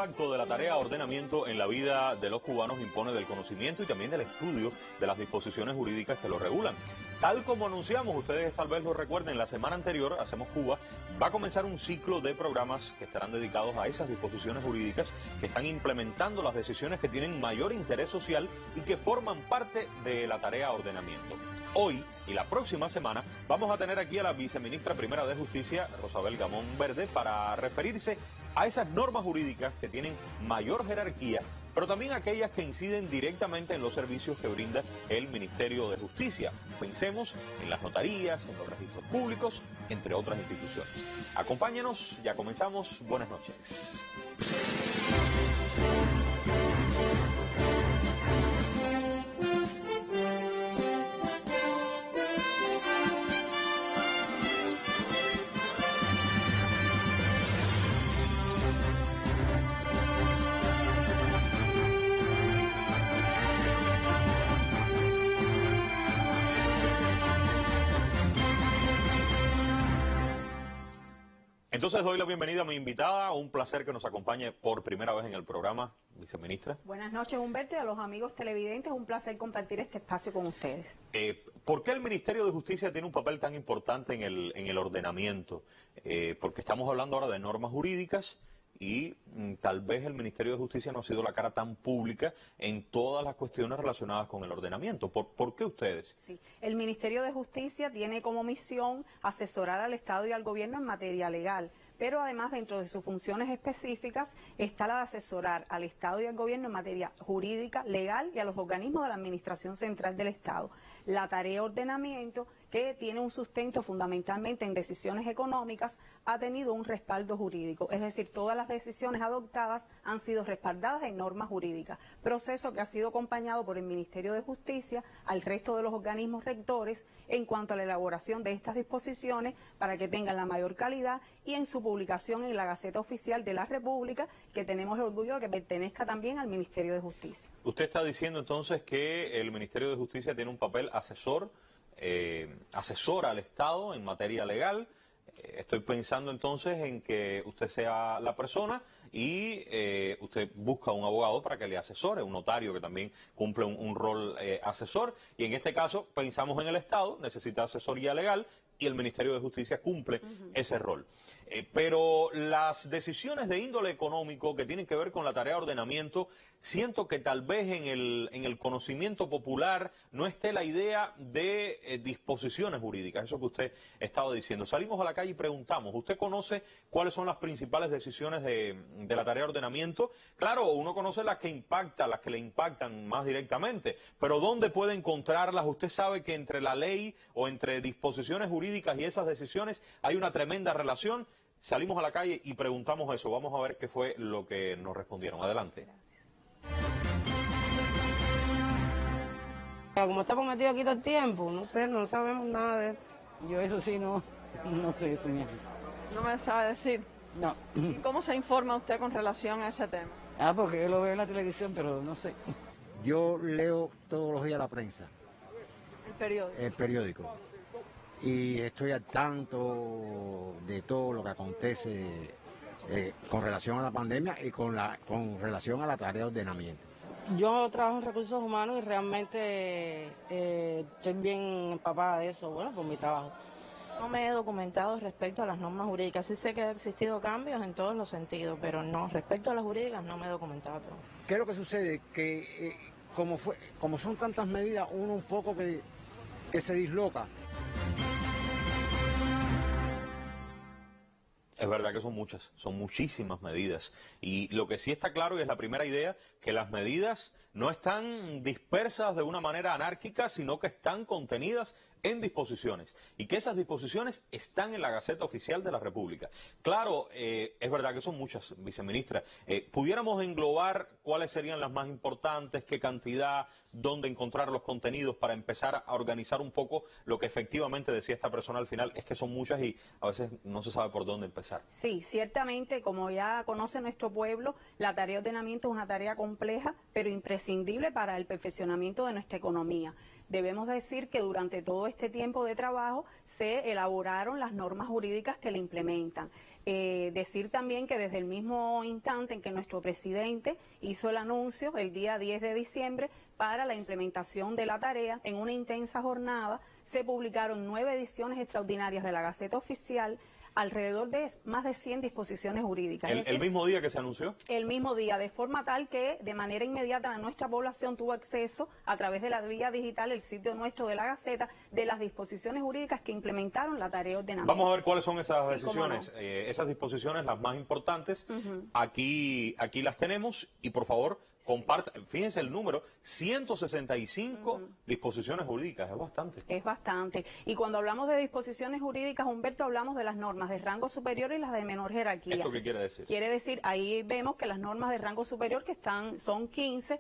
impacto de la tarea de ordenamiento en la vida de los cubanos impone del conocimiento y también del estudio de las disposiciones jurídicas que lo regulan. Tal como anunciamos, ustedes tal vez lo recuerden, la semana anterior, Hacemos Cuba, va a comenzar un ciclo de programas que estarán dedicados a esas disposiciones jurídicas que están implementando las decisiones que tienen mayor interés social y que forman parte de la tarea de ordenamiento. Hoy y la próxima semana vamos a tener aquí a la viceministra primera de Justicia, Rosabel Gamón Verde, para referirse a esas normas jurídicas que tienen mayor jerarquía, pero también aquellas que inciden directamente en los servicios que brinda el Ministerio de Justicia. Pensemos en las notarías, en los registros públicos, entre otras instituciones. Acompáñenos, ya comenzamos. Buenas noches. Entonces doy la bienvenida a mi invitada, un placer que nos acompañe por primera vez en el programa, viceministra. Buenas noches, Humberto, y a los amigos televidentes, un placer compartir este espacio con ustedes. ¿Por qué el Ministerio de Justicia tiene un papel tan importante en el ordenamiento? Porque estamos hablando ahora de normas jurídicas y tal vez el Ministerio de Justicia no ha sido la cara tan pública en todas las cuestiones relacionadas con el ordenamiento. ¿Por qué ustedes? Sí, el Ministerio de Justicia tiene como misión asesorar al Estado y al Gobierno en materia legal, pero además dentro de sus funciones específicas está la de asesorar al Estado y al Gobierno en materia jurídica, legal y a los organismos de la Administración Central del Estado. La tarea de ordenamiento, que tiene un sustento fundamentalmente en decisiones económicas, ha tenido un respaldo jurídico, es decir, todas las decisiones adoptadas han sido respaldadas en normas jurídicas, proceso que ha sido acompañado por el Ministerio de Justicia al resto de los organismos rectores en cuanto a la elaboración de estas disposiciones para que tengan la mayor calidad y en su publicación en la Gaceta Oficial de la República, que tenemos el orgullo de que pertenezca también al Ministerio de Justicia. Usted está diciendo entonces que el Ministerio de Justicia tiene un papel asesora al Estado en materia legal. Estoy pensando entonces en que usted sea la persona y usted busca un abogado para que le asesore, un notario que también cumple un rol asesor, y en este caso pensamos en el Estado, necesita asesoría legal y el Ministerio de Justicia cumple ese rol. Pero las decisiones de índole económico que tienen que ver con la tarea de ordenamiento, siento que tal vez en el conocimiento popular no esté la idea de disposiciones jurídicas, eso que usted estaba diciendo. Salimos a la calle y preguntamos, ¿usted conoce cuáles son las principales decisiones de la tarea de ordenamiento? Claro, uno conoce las que le impactan más directamente, pero ¿dónde puede encontrarlas? Usted sabe que entre la ley o entre disposiciones jurídicas y esas decisiones hay una tremenda relación. Salimos a la calle y preguntamos eso. Vamos a ver qué fue lo que nos respondieron. Adelante. Gracias. Como está cometido aquí todo el tiempo, no sé, no sabemos nada de eso. Yo eso sí no sé eso mismo. No me sabe decir. No. ¿Y cómo se informa usted con relación a ese tema? Porque yo lo veo en la televisión, pero no sé. Yo leo todos los días la prensa, El periódico. el periódico, y estoy al tanto de todo lo que acontece con relación a la pandemia y con relación a la tarea de ordenamiento. Yo trabajo en recursos humanos y realmente estoy bien empapada de eso, bueno, por mi trabajo. No me he documentado respecto a las normas jurídicas. Sí sé que ha existido cambios en todos los sentidos, pero no, respecto a las jurídicas no me he documentado. ¿Qué es lo que sucede? Que como son tantas medidas, uno un poco que se disloca. Es verdad que son muchas, son muchísimas medidas. Y lo que sí está claro, y es la primera idea, que las medidas no están dispersas de una manera anárquica, sino que están contenidas en disposiciones, y que esas disposiciones están en la Gaceta Oficial de la República. Claro, es verdad que son muchas, viceministra. ¿Pudiéramos englobar cuáles serían las más importantes, qué cantidad, dónde encontrar los contenidos para empezar a organizar un poco lo que efectivamente decía esta persona al final? Es que son muchas y a veces no se sabe por dónde empezar. Sí, ciertamente, como ya conoce nuestro pueblo, la tarea de ordenamiento es una tarea compleja, pero imprescindible para el perfeccionamiento de nuestra economía. Debemos decir que durante todo este tiempo de trabajo se elaboraron las normas jurídicas que le implementan. Decir también que desde el mismo instante en que nuestro presidente hizo el anuncio, el día 10 de diciembre, para la implementación de la tarea, en una intensa jornada, se publicaron 9 ediciones extraordinarias de la Gaceta Oficial, alrededor de más de 100 disposiciones jurídicas. ¿El mismo día que se anunció? El mismo día, de forma tal que de manera inmediata nuestra población tuvo acceso a través de la vía digital, el sitio nuestro de la Gaceta, de las disposiciones jurídicas que implementaron la tarea de ordenamiento. Vamos a ver cuáles son esas Sí, decisiones, cómo no. esas disposiciones, las más importantes. Aquí las tenemos y por favor comparta, fíjense el número, 165 disposiciones jurídicas, es bastante. Es bastante. Y cuando hablamos de disposiciones jurídicas, Humberto, hablamos de las normas de rango superior y las de menor jerarquía. ¿Esto qué quiere decir? Quiere decir, ahí vemos que las normas de rango superior, que son 15,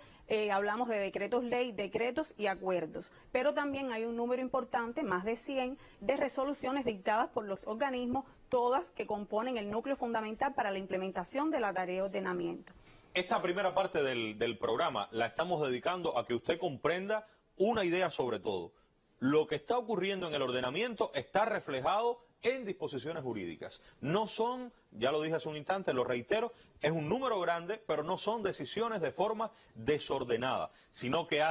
hablamos de decretos ley, decretos y acuerdos. Pero también hay un número importante, más de 100, de resoluciones dictadas por los organismos, todas que componen el núcleo fundamental para la implementación de la tarea de ordenamiento. Esta primera parte del programa la estamos dedicando a que usted comprenda una idea sobre todo. Lo que está ocurriendo en el ordenamiento está reflejado en disposiciones jurídicas. No son, ya lo dije hace un instante, lo reitero, es un número grande, pero no son decisiones de forma desordenada, sino que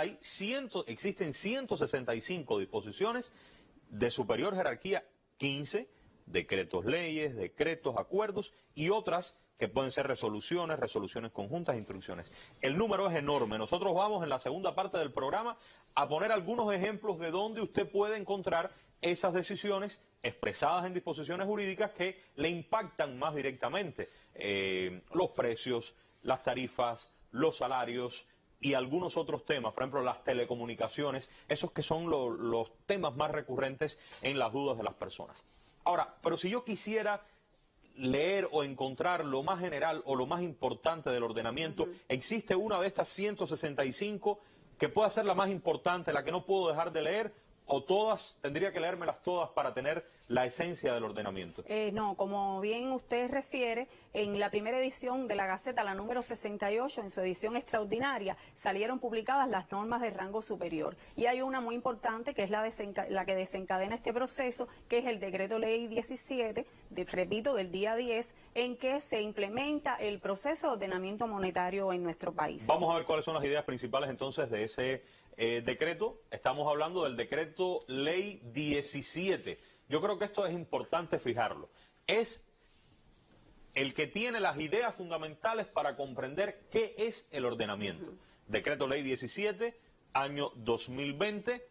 existen 165 disposiciones de superior jerarquía, 15 decretos leyes, decretos, acuerdos y otras que pueden ser resoluciones conjuntas, instrucciones. El número es enorme. Nosotros vamos en la segunda parte del programa a poner algunos ejemplos de donde usted puede encontrar esas decisiones expresadas en disposiciones jurídicas que le impactan más directamente. Los precios, las tarifas, los salarios y algunos otros temas, por ejemplo las telecomunicaciones, esos que son los temas más recurrentes en las dudas de las personas. Ahora, pero si yo quisiera leer o encontrar lo más general o lo más importante del ordenamiento, ¿existe una de estas 165 que pueda ser la más importante, la que no puedo dejar de leer, o todas, tendría que leérmelas todas para tener la esencia del ordenamiento? No, como bien usted refiere, en la primera edición de la Gaceta, la número 68, en su edición extraordinaria, salieron publicadas las normas de rango superior. Y hay una muy importante, que es la que desencadena este proceso, que es el Decreto Ley 17, repito, del día 10, en que se implementa el proceso de ordenamiento monetario en nuestro país. Vamos a ver cuáles son las ideas principales entonces de ese decreto. Estamos hablando del Decreto Ley 17. Yo creo que esto es importante fijarlo. Es el que tiene las ideas fundamentales para comprender qué es el ordenamiento. Decreto Ley 17, año 2020.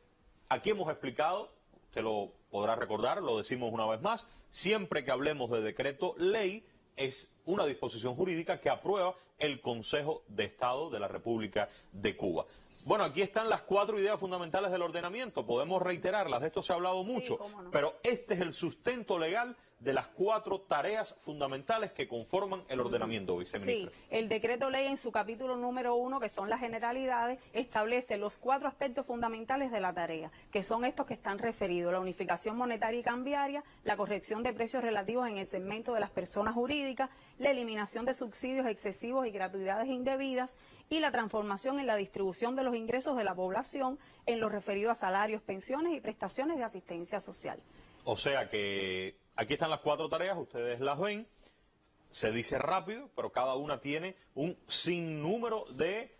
Aquí hemos explicado, usted lo podrá recordar, lo decimos una vez más, siempre que hablemos de decreto ley, es una disposición jurídica que aprueba el Consejo de Estado de la República de Cuba. Bueno, aquí están las 4 ideas fundamentales del ordenamiento, podemos reiterarlas, de esto se ha hablado mucho, cómo no. pero este es el sustento legal de las 4 tareas fundamentales que conforman el ordenamiento, viceministra. Sí, el decreto ley en su capítulo número 1, que son las generalidades, establece los 4 aspectos fundamentales de la tarea, que son estos que están referidos: la unificación monetaria y cambiaria, la corrección de precios relativos en el segmento de las personas jurídicas, la eliminación de subsidios excesivos y gratuidades indebidas, y la transformación en la distribución de los ingresos de la población en lo referido a salarios, pensiones y prestaciones de asistencia social. O sea que aquí están las 4 tareas, ustedes las ven, se dice rápido, pero cada una tiene un sinnúmero de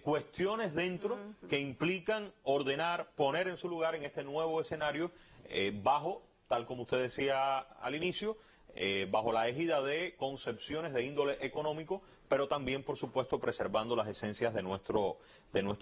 cuestiones dentro que implican ordenar, poner en su lugar en este nuevo escenario bajo, tal como usted decía al inicio, bajo la égida de concepciones de índole económico, pero también, por supuesto, preservando las esencias de nuestro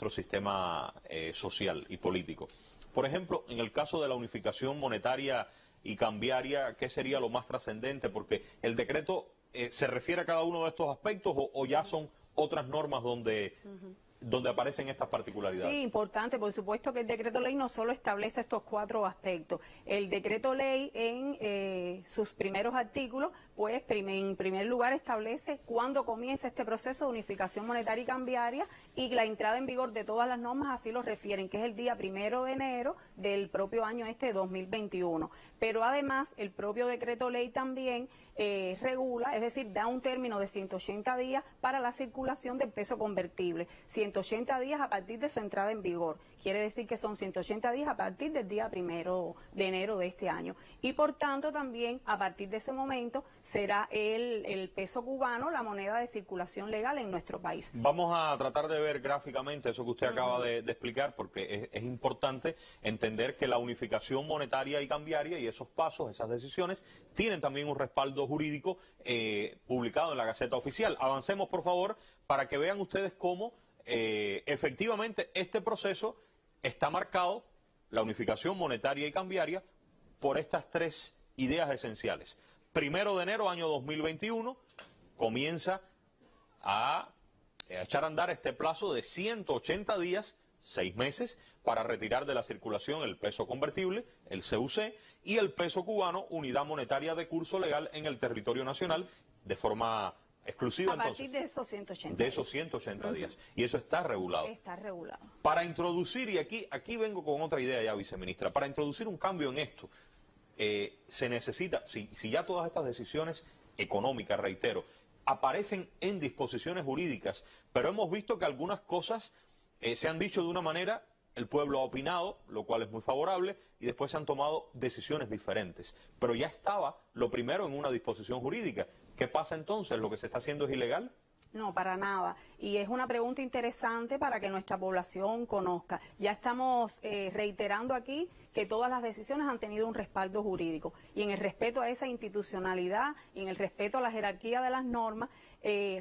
sistema social y político. Por ejemplo, en el caso de la unificación monetaria y cambiaria, ¿qué sería lo más trascendente? Porque el decreto se refiere a cada uno de estos aspectos o ya son otras normas donde aparecen estas particularidades. Sí, importante, por supuesto que el decreto ley no solo establece estos 4 aspectos. El decreto ley en sus primeros artículos, pues en primer lugar establece cuándo comienza este proceso de unificación monetaria y cambiaria, y la entrada en vigor de todas las normas así lo refieren, que es el día 1 de enero del propio año 2021. Pero además el propio decreto ley también regula, es decir, da un término de 180 días para la circulación del peso convertible, 180 días a partir de su entrada en vigor. Quiere decir que son 180 días a partir del día 1 de enero de este año. Y por tanto también a partir de ese momento será el peso cubano la moneda de circulación legal en nuestro país. Vamos a tratar de ver gráficamente eso que usted acaba de explicar, porque es importante entender que la unificación monetaria y cambiaria y esos pasos, esas decisiones, tienen también un respaldo jurídico publicado en la Gaceta Oficial. Avancemos, por favor, para que vean ustedes cómo efectivamente este proceso está marcado, la unificación monetaria y cambiaria, por estas tres ideas esenciales. 1 de enero, año 2021, comienza a echar a andar este plazo de 180 días, 6 meses, para retirar de la circulación el peso convertible, el CUC, y el peso cubano, unidad monetaria de curso legal en el territorio nacional, de forma exclusiva. A partir de esos 180 días. De esos 180 días. Y eso está regulado. Está regulado. Para introducir, y aquí vengo con otra idea ya, viceministra, para introducir un cambio en esto, se necesita, si ya todas estas decisiones económicas, reitero, aparecen en disposiciones jurídicas, pero hemos visto que algunas cosas se han dicho de una manera, el pueblo ha opinado, lo cual es muy favorable, y después se han tomado decisiones diferentes. Pero ya estaba lo primero en una disposición jurídica. ¿Qué pasa entonces? ¿Lo que se está haciendo es ilegal? No, para nada. Y es una pregunta interesante para que nuestra población conozca. Ya estamos reiterando aquí que todas las decisiones han tenido un respaldo jurídico. Y en el respeto a esa institucionalidad y en el respeto a la jerarquía de las normas,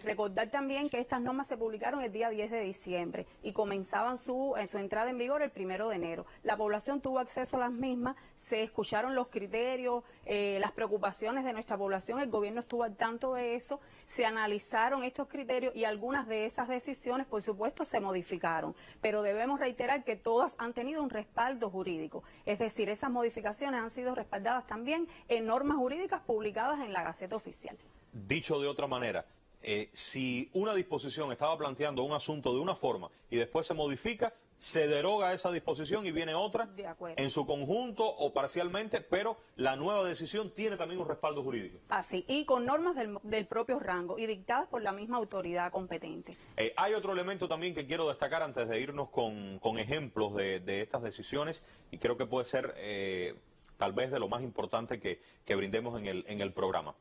recordar también que estas normas se publicaron el día 10 de diciembre y comenzaban su entrada en vigor el 1 de enero. La población tuvo acceso a las mismas, se escucharon los criterios, las preocupaciones de nuestra población, el gobierno estuvo al tanto de eso, se analizaron estos criterios y algunas de esas decisiones, por supuesto, se modificaron. Pero debemos reiterar que todas han tenido un respaldo jurídico. Es decir, esas modificaciones han sido respaldadas también en normas jurídicas publicadas en la Gaceta Oficial. Dicho de otra manera, si una disposición estaba planteando un asunto de una forma y después se modifica, se deroga esa disposición y viene otra en su conjunto o parcialmente, pero la nueva decisión tiene también un respaldo jurídico. Así, y con normas del propio rango y dictadas por la misma autoridad competente. Hay otro elemento también que quiero destacar antes de irnos con ejemplos de estas decisiones, y creo que puede ser tal vez de lo más importante que brindemos en el programa.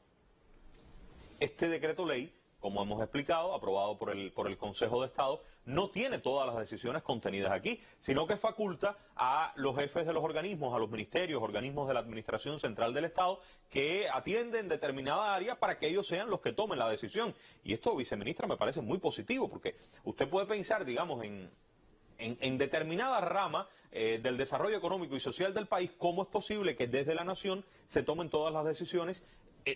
Este decreto ley, como hemos explicado, aprobado por el Consejo de Estado, no tiene todas las decisiones contenidas aquí, sino que faculta a los jefes de los organismos, a los ministerios, organismos de la Administración Central del Estado, que atienden determinada área para que ellos sean los que tomen la decisión. Y esto, viceministra, me parece muy positivo, porque usted puede pensar, digamos, en determinada rama del desarrollo económico y social del país, cómo es posible que desde la nación se tomen todas las decisiones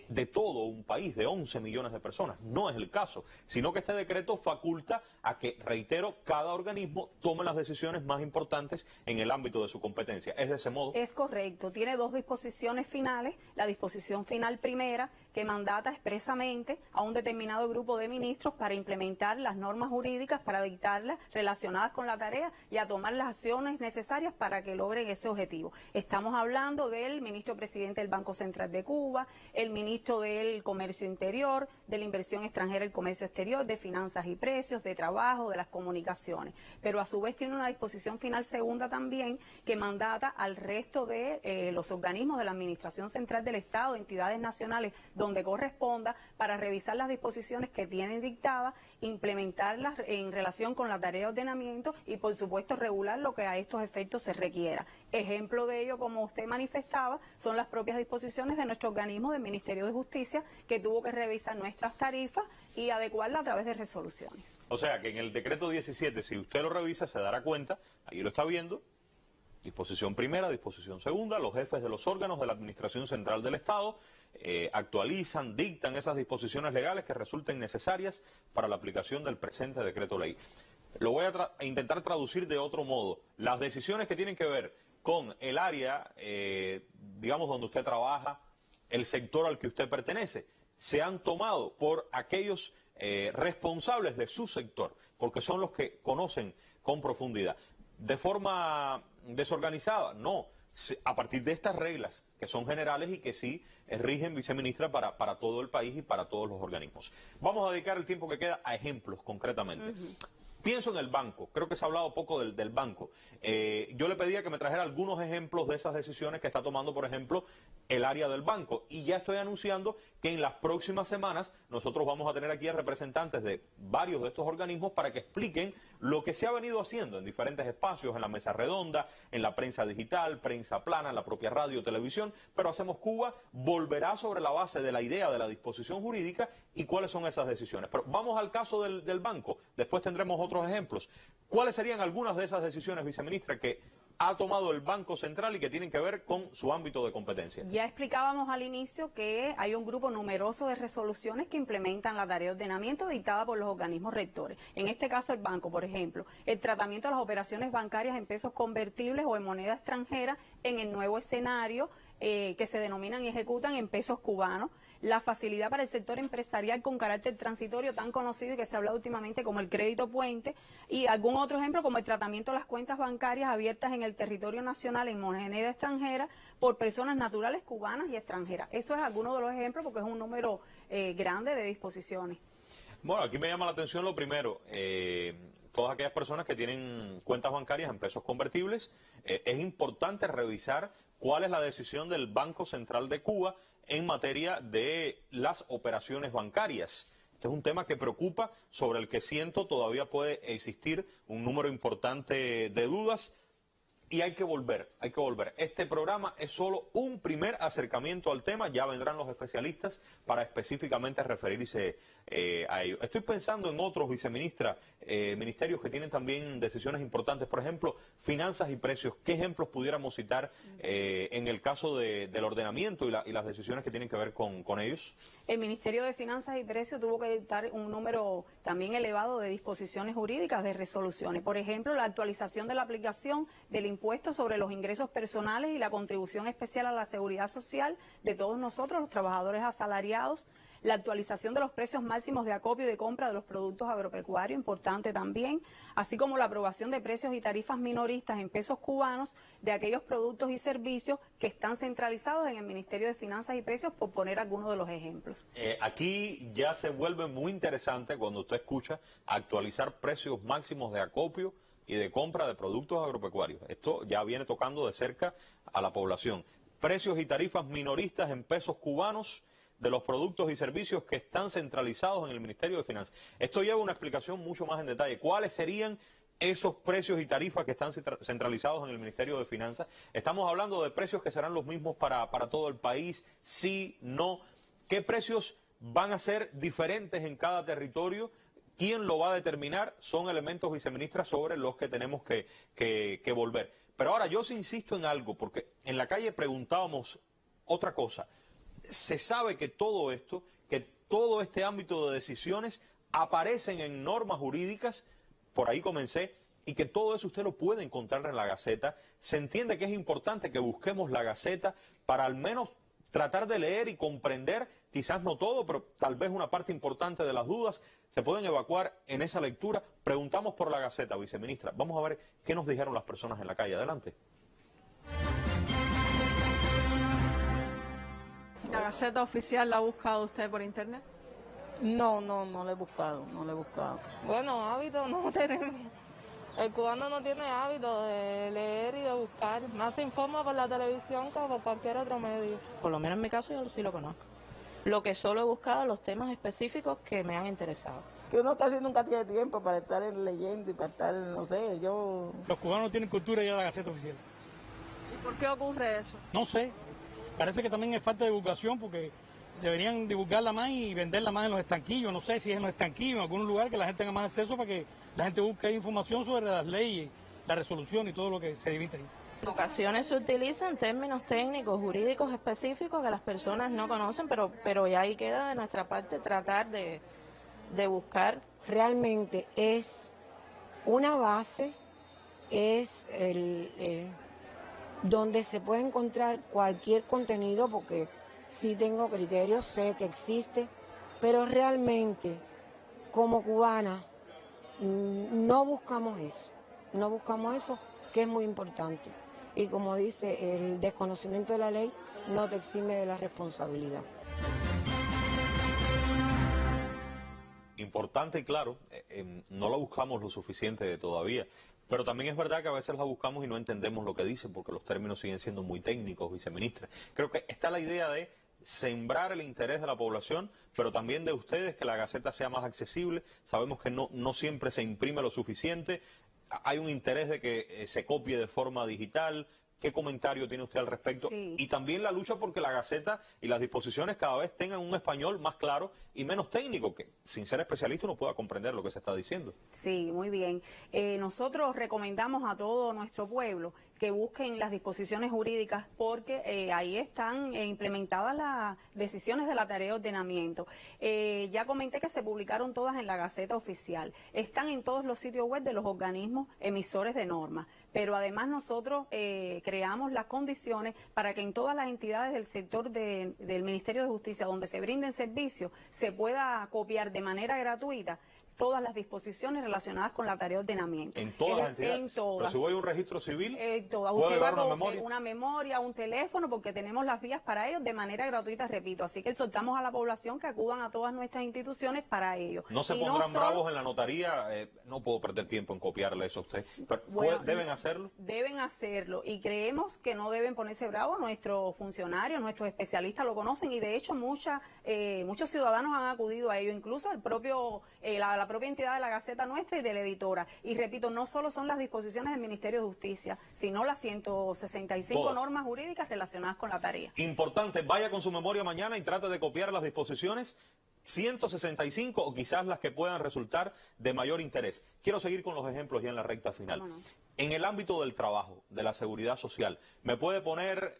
de todo un país, de 11 millones de personas. No es el caso, sino que este decreto faculta a que, reitero, cada organismo tome las decisiones más importantes en el ámbito de su competencia. ¿Es de ese modo? Es correcto. Tiene dos disposiciones finales. La disposición final primera, que mandata expresamente a un determinado grupo de ministros para implementar las normas jurídicas, para dictarlas relacionadas con la tarea y a tomar las acciones necesarias para que logren ese objetivo. Estamos hablando del ministro presidente del Banco Central de Cuba, el ministro del Comercio Interior, de la Inversión Extranjera y el Comercio Exterior, de Finanzas y Precios, de Trabajo, de las Comunicaciones. Pero a su vez tiene una disposición final segunda también que mandata al resto de los organismos de la Administración Central del Estado, entidades nacionales, donde corresponda, para revisar las disposiciones que tienen dictadas, implementarlas en relación con la tarea de ordenamiento y, por supuesto, regular lo que a estos efectos se requiera. Ejemplo de ello, como usted manifestaba, son las propias disposiciones de nuestro organismo del Ministerio de Justicia, que tuvo que revisar nuestras tarifas y adecuarlas a través de resoluciones. O sea que en el decreto 17, si usted lo revisa, se dará cuenta, ahí lo está viendo, disposición primera, disposición segunda, los jefes de los órganos de la Administración Central del Estado actualizan, dictan esas disposiciones legales que resulten necesarias para la aplicación del presente decreto ley. Lo voy a intentar traducir de otro modo. Las decisiones que tienen que ver con el área, digamos, donde usted trabaja, el sector al que usted pertenece, se han tomado por aquellos responsables de su sector, porque son los que conocen con profundidad. De forma desorganizada, no, a partir de estas reglas, que son generales y que sí rigen, viceministra, para todo el país y para todos los organismos. Vamos a dedicar el tiempo que queda a ejemplos concretamente. Pienso en el banco, creo que se ha hablado poco del banco. Yo le pedía que me trajera algunos ejemplos de esas decisiones que está tomando, por ejemplo, el área del banco. Y ya estoy anunciando que en las próximas semanas nosotros vamos a tener aquí a representantes de varios de estos organismos para que expliquen lo que se ha venido haciendo en diferentes espacios, en la mesa redonda, en la prensa digital, prensa plana, en la propia radio, televisión. Pero Hacemos Cuba volverá sobre la base de la idea de la disposición jurídica y cuáles son esas decisiones. Pero vamos al caso del banco, después tendremos otros ejemplos. ¿Cuáles serían algunas de esas decisiones, viceministra, que ha tomado el Banco Central y que tienen que ver con su ámbito de competencia? Ya explicábamos al inicio que hay un grupo numeroso de resoluciones que implementan la tarea de ordenamiento dictada por los organismos rectores. En este caso el banco, por ejemplo, el tratamiento de las operaciones bancarias en pesos convertibles o en moneda extranjera en el nuevo escenario que se denominan y ejecutan en pesos cubanos, la facilidad para el sector empresarial con carácter transitorio tan conocido y que se ha hablado últimamente como el crédito puente, y algún otro ejemplo como el tratamiento de las cuentas bancarias abiertas en el territorio nacional en moneda extranjera por personas naturales cubanas y extranjeras. Eso es alguno de los ejemplos porque es un número grande de disposiciones. Bueno, aquí me llama la atención lo primero, todas aquellas personas que tienen cuentas bancarias en pesos convertibles, es importante revisar cuál es la decisión del Banco Central de Cuba en materia de las operaciones bancarias. Este es un tema que preocupa, sobre el que siento todavía puede existir un número importante de dudas. Y hay que volver, hay que volver. Este programa es solo un primer acercamiento al tema, ya vendrán los especialistas para específicamente referirse a ello. Estoy pensando en otros, viceministra, ministerios que tienen también decisiones importantes, por ejemplo, finanzas y precios. ¿Qué ejemplos pudiéramos citar en el caso del ordenamiento y las decisiones que tienen que ver con ellos? El Ministerio de Finanzas y Precios tuvo que dictar un número también elevado de disposiciones jurídicas, de resoluciones. Por ejemplo, la actualización de la aplicación del impuesto sobre los ingresos personales y la contribución especial a la seguridad social de todos nosotros, los trabajadores asalariados, la actualización de los precios máximos de acopio y de compra de los productos agropecuarios, importante también, así como la aprobación de precios y tarifas minoristas en pesos cubanos de aquellos productos y servicios que están centralizados en el Ministerio de Finanzas y Precios, por poner algunos de los ejemplos. Aquí ya se vuelve muy interesante cuando usted escucha actualizar precios máximos de acopio y de compra de productos agropecuarios. Esto ya viene tocando de cerca a la población. Precios y tarifas minoristas en pesos cubanos de los productos y servicios que están centralizados en el Ministerio de Finanzas. Esto lleva una explicación mucho más en detalle. ¿Cuáles serían esos precios y tarifas que están centralizados en el Ministerio de Finanzas? Estamos hablando de precios que serán los mismos para todo el país, sí, no. ¿Qué precios van a ser diferentes en cada territorio? ¿Quién lo va a determinar? Son elementos, viceministra, sobre los que tenemos que volver. Pero ahora yo sí insisto en algo, porque en la calle preguntábamos otra cosa. Se sabe que todo esto, que todo este ámbito de decisiones aparecen en normas jurídicas, por ahí comencé, y que todo eso usted lo puede encontrar en la Gaceta. Se entiende que es importante que busquemos la Gaceta para al menos tratar de leer y comprender, quizás no todo, pero tal vez una parte importante de las dudas se pueden evacuar en esa lectura. Preguntamos por la Gaceta, viceministra. Vamos a ver qué nos dijeron las personas en la calle. Adelante. ¿La Gaceta Oficial la ha buscado usted por internet? No lo he buscado, no lo he buscado. Bueno, hábitos no tenemos. El cubano no tiene hábito de leer y de buscar. Más se informa por la televisión que por cualquier otro medio. Por lo menos en mi caso yo sí lo conozco. Lo que solo he buscado los temas específicos que me han interesado. Que uno casi nunca tiene tiempo para estar leyendo y para estar, no sé, yo... Los cubanos tienen cultura ya de la Gaceta Oficial. ¿Y por qué ocurre eso? No sé, parece que también es falta de divulgación porque deberían divulgarla más y venderla más en los estanquillos. No sé si es en los estanquillos, en algún lugar que la gente tenga más acceso para que la gente busque información sobre las leyes, la resolución y todo lo que se divide ahí. En ocasiones se utilizan términos técnicos, jurídicos específicos que las personas no conocen, pero ya ahí queda de nuestra parte tratar de buscar. Realmente es una base, es donde se puede encontrar cualquier contenido, porque sí tengo criterios, sé que existe, pero realmente como cubana no buscamos eso, que es muy importante. Y como dice, el desconocimiento de la ley no te exime de la responsabilidad. importante y claro, no la buscamos lo suficiente todavía. Pero también es verdad que a veces la buscamos y no entendemos lo que dice porque los términos siguen siendo muy técnicos, viceministra. Creo que está la idea de sembrar el interés de la población, pero también de ustedes, que la Gaceta sea más accesible. Sabemos que no siempre se imprime lo suficiente. Hay un interés de que se copie de forma digital. ¿Qué comentario tiene usted al respecto? Sí. Y también la lucha porque la Gaceta y las disposiciones cada vez tengan un español más claro y menos técnico, que sin ser especialista uno pueda comprender lo que se está diciendo. Sí, muy bien. Nosotros recomendamos a todo nuestro pueblo que busquen las disposiciones jurídicas porque ahí están implementadas las decisiones de la tarea de ordenamiento. Ya comenté que se publicaron todas en la Gaceta Oficial. Están en todos los sitios web de los organismos emisores de normas. Pero además nosotros creamos las condiciones para que en todas las entidades del sector del Ministerio de Justicia donde se brinden servicios se pueda copiar de manera gratuita todas las disposiciones relacionadas con la tarea de ordenamiento. ¿En todas las entidades? En todas. Pero si voy a un registro civil, todas. ¿puedo Usted llevar va una con memoria? una memoria, un teléfono, porque tenemos las vías para ellos de manera gratuita, repito. Así que exhortamos a la población que acudan a todas nuestras instituciones para ello. ¿No se Y pondrán solo- bravos en la notaría? No puedo perder tiempo en copiarle eso a usted. Pero, Bueno, ¿deben hacerlo? Deben hacerlo y creemos que no deben ponerse bravos. Nuestros funcionarios, nuestros especialistas lo conocen y de hecho muchos ciudadanos han acudido a ello, incluso el propio la propia entidad de la Gaceta nuestra y de la editora. Y repito, no solo son las disposiciones del Ministerio de Justicia, sino las 165 Todas. normas jurídicas relacionadas con la tarea. Importante, vaya con su memoria mañana y trate de copiar las disposiciones 165 o quizás las que puedan resultar de mayor interés. Quiero seguir con los ejemplos ya en la recta final. ¿Cómo no? En el ámbito del trabajo, de la seguridad social, ¿me puede poner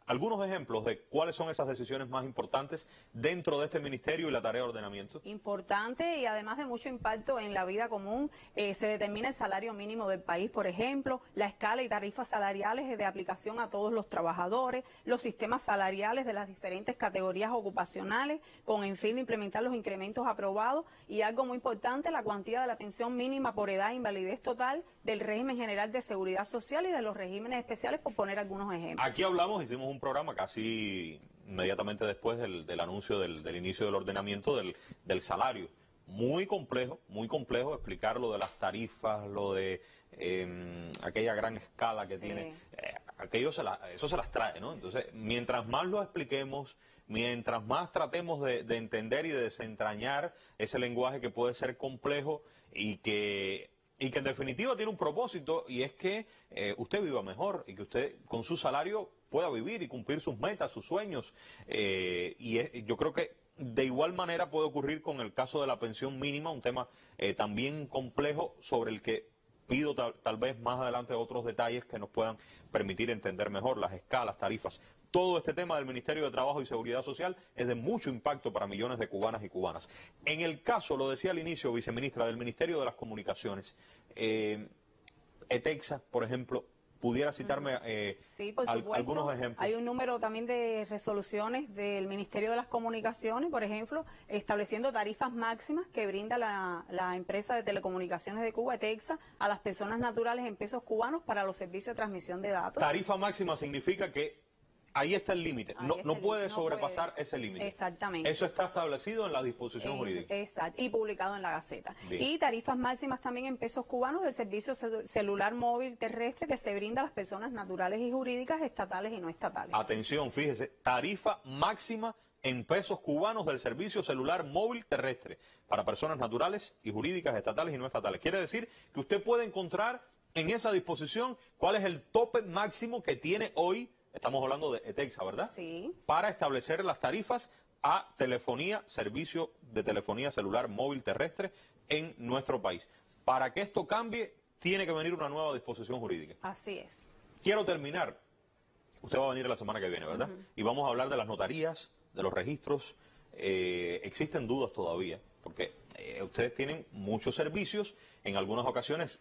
algunos ejemplos de cuáles son esas decisiones más importantes dentro de este ministerio y la tarea de ordenamiento? Importante y además de mucho impacto en la vida común, se determina el salario mínimo del país, por ejemplo, la escala y tarifas salariales de aplicación a todos los trabajadores, los sistemas salariales de las diferentes categorías ocupacionales, con el fin de implementar los incrementos aprobados y algo muy importante, la cuantía de la pensión mínima por edad e invalidez total del régimen general de seguridad social y de los regímenes especiales, por poner algunos ejemplos. Aquí hablamos, hicimos un programa casi inmediatamente después del anuncio del inicio del ordenamiento del salario. Muy complejo explicar lo de las tarifas, lo de aquella gran escala que Sí. tiene. Eso se las trae, ¿no? Entonces, mientras más lo expliquemos, mientras más tratemos de entender y de desentrañar ese lenguaje que puede ser complejo y que en definitiva tiene un propósito, y es que usted viva mejor y que usted con su salario pueda vivir y cumplir sus metas, sus sueños. Yo creo que de igual manera puede ocurrir con el caso de la pensión mínima, un tema también complejo sobre el que pido tal vez más adelante otros detalles que nos puedan permitir entender mejor las escalas, tarifas. Todo este tema del Ministerio de Trabajo y Seguridad Social es de mucho impacto para millones de cubanas y cubanas. En el caso, lo decía al inicio, viceministra, del Ministerio de las Comunicaciones, ETEXA, por ejemplo, ¿pudiera citarme Sí, por supuesto. algunos ejemplos? Hay un número también de resoluciones del Ministerio de las Comunicaciones, por ejemplo, estableciendo tarifas máximas que brinda la empresa de telecomunicaciones de Cuba, ETEXA, a las personas naturales en pesos cubanos para los servicios de transmisión de datos. Tarifa máxima significa que ahí está el límite. Ahí No, está no el puede límite, no sobrepasar puede. ese límite. Exactamente. Eso está establecido en la disposición jurídica. Exacto, y publicado en la Gaceta. Bien. Y tarifas máximas también en pesos cubanos del servicio celular móvil terrestre que se brinda a las personas naturales y jurídicas, estatales y no estatales. Atención, fíjese, tarifa máxima en pesos cubanos del servicio celular móvil terrestre para personas naturales y jurídicas, estatales y no estatales. Quiere decir que usted puede encontrar en esa disposición cuál es el tope máximo que tiene hoy, estamos hablando de ETEXA, ¿verdad? Sí. Para establecer las tarifas a telefonía, servicio de telefonía celular móvil terrestre en nuestro país. Para que esto cambie, tiene que venir una nueva disposición jurídica. Así es. Quiero terminar. Usted va a venir la semana que viene, ¿verdad? Y vamos a hablar de las notarías, de los registros. Existen dudas todavía, porque ustedes tienen muchos servicios. En algunas ocasiones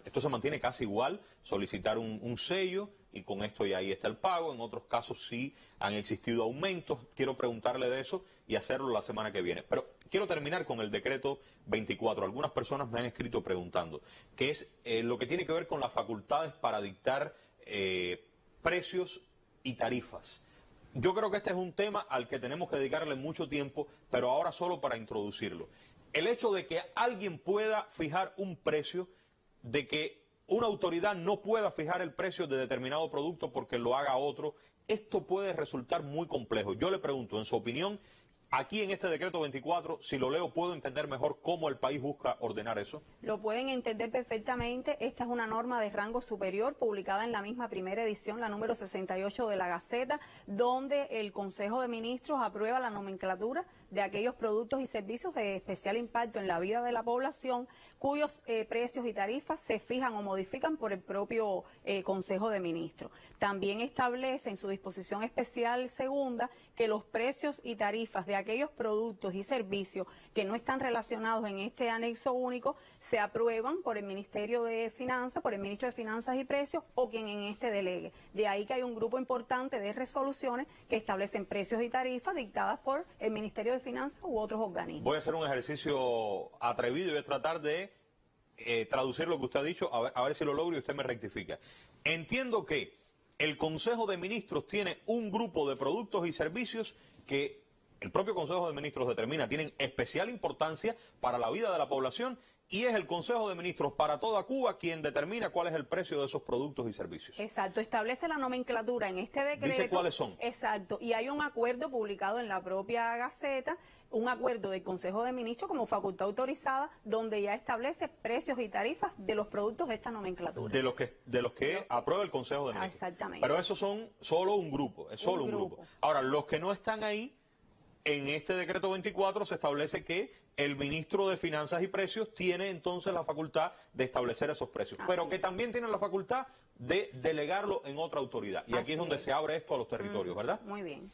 esto se mantiene casi igual, solicitar un sello y con esto ya ahí está el pago. En otros casos sí han existido aumentos. Quiero preguntarle de eso y hacerlo la semana que viene. Pero quiero terminar con el decreto 24. Algunas personas me han escrito preguntando, que es lo que tiene que ver con las facultades para dictar precios y tarifas. Yo creo que este es un tema al que tenemos que dedicarle mucho tiempo, pero ahora solo para introducirlo. El hecho de que alguien pueda fijar un precio, de que una autoridad no pueda fijar el precio de determinado producto porque lo haga otro, esto puede resultar muy complejo. Yo le pregunto, en su opinión, aquí en este decreto 24, si lo leo, ¿puedo entender mejor cómo el país busca ordenar eso? Lo pueden entender perfectamente. Esta es una norma de rango superior publicada en la misma primera edición, la número 68 de la Gaceta, donde el Consejo de Ministros aprueba la nomenclatura de aquellos productos y servicios de especial impacto en la vida de la población, cuyos precios y tarifas se fijan o modifican por el propio Consejo de Ministros. También establece en su disposición especial segunda que los precios y tarifas de aquellos productos y servicios que no están relacionados en este anexo único se aprueban por el Ministerio de Finanzas, por el Ministro de Finanzas y Precios o quien en este delegue. De ahí que hay un grupo importante de resoluciones que establecen precios y tarifas dictadas por el Ministerio de Finanzas u otros organismos. Voy a hacer un ejercicio atrevido y voy a tratar de traducir lo que usted ha dicho, a ver si lo logro y usted me rectifica. Entiendo que el Consejo de Ministros tiene un grupo de productos y servicios que el propio Consejo de Ministros determina tienen especial importancia para la vida de la población y es el Consejo de Ministros para toda Cuba quien determina cuál es el precio de esos productos y servicios. Exacto, establece la nomenclatura en este decreto. Dice cuáles son. Exacto, y hay un acuerdo publicado en la propia Gaceta, un acuerdo del Consejo de Ministros como facultad autorizada, donde ya establece precios y tarifas de los productos de esta nomenclatura. De los que aprueba el Consejo de Ministros. Exactamente. Pero esos son solo un grupo, es solo un grupo. Ahora, los que no están ahí, en este decreto 24 se establece que el ministro de Finanzas y Precios tiene entonces la facultad de establecer esos precios, pero que también tiene la facultad de delegarlo en otra autoridad. Y aquí es donde se abre esto a los territorios, ¿verdad? Muy bien.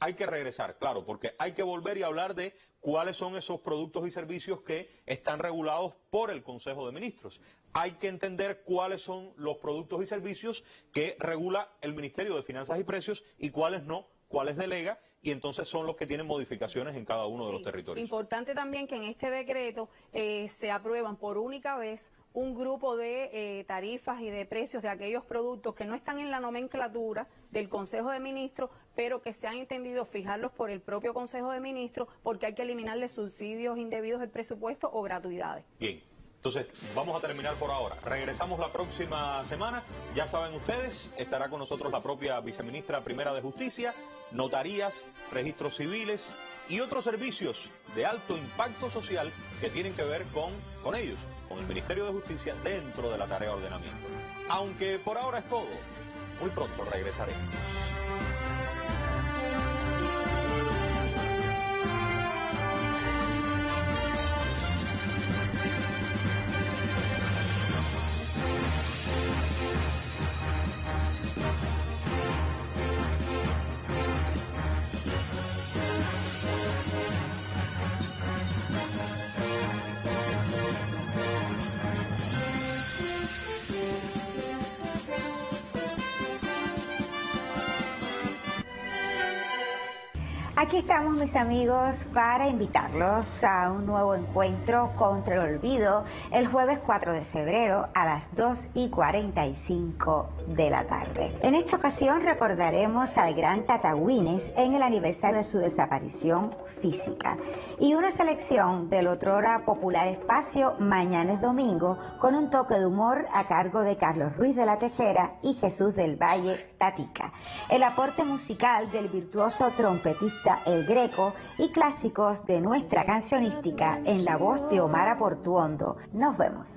Hay que regresar, claro, porque hay que volver y hablar de cuáles son esos productos y servicios que están regulados por el Consejo de Ministros. Hay que entender cuáles son los productos y servicios que regula el Ministerio de Finanzas y Precios y cuáles no, cuáles delega, y entonces son los que tienen modificaciones en cada uno de los territorios. Importante también que en este decreto se aprueban por única vez un grupo de tarifas y de precios de aquellos productos que no están en la nomenclatura del Consejo de Ministros, pero que se han entendido fijarlos por el propio Consejo de Ministros porque hay que eliminarle subsidios indebidos del presupuesto o gratuidades. Bien. Entonces, vamos a terminar por ahora. Regresamos la próxima semana. Ya saben ustedes, estará con nosotros la propia viceministra primera de Justicia, notarías, registros civiles y otros servicios de alto impacto social que tienen que ver con ellos, con el Ministerio de Justicia dentro de la tarea de ordenamiento. Aunque por ahora es todo, muy pronto regresaremos. Aquí estamos, mis amigos, para invitarlos a un nuevo encuentro contra el olvido el jueves 4 de febrero a las 2:45 de la tarde. En esta ocasión recordaremos al gran Tata Güines en el aniversario de su desaparición física y una selección del otrora popular espacio Mañana es Domingo con un toque de humor a cargo de Carlos Ruiz de la Tejera y Jesús del Valle Tatica. El aporte musical del virtuoso trompetista El Greco y clásicos de nuestra cancionística en la voz de Omar Aportuondo. Nos vemos.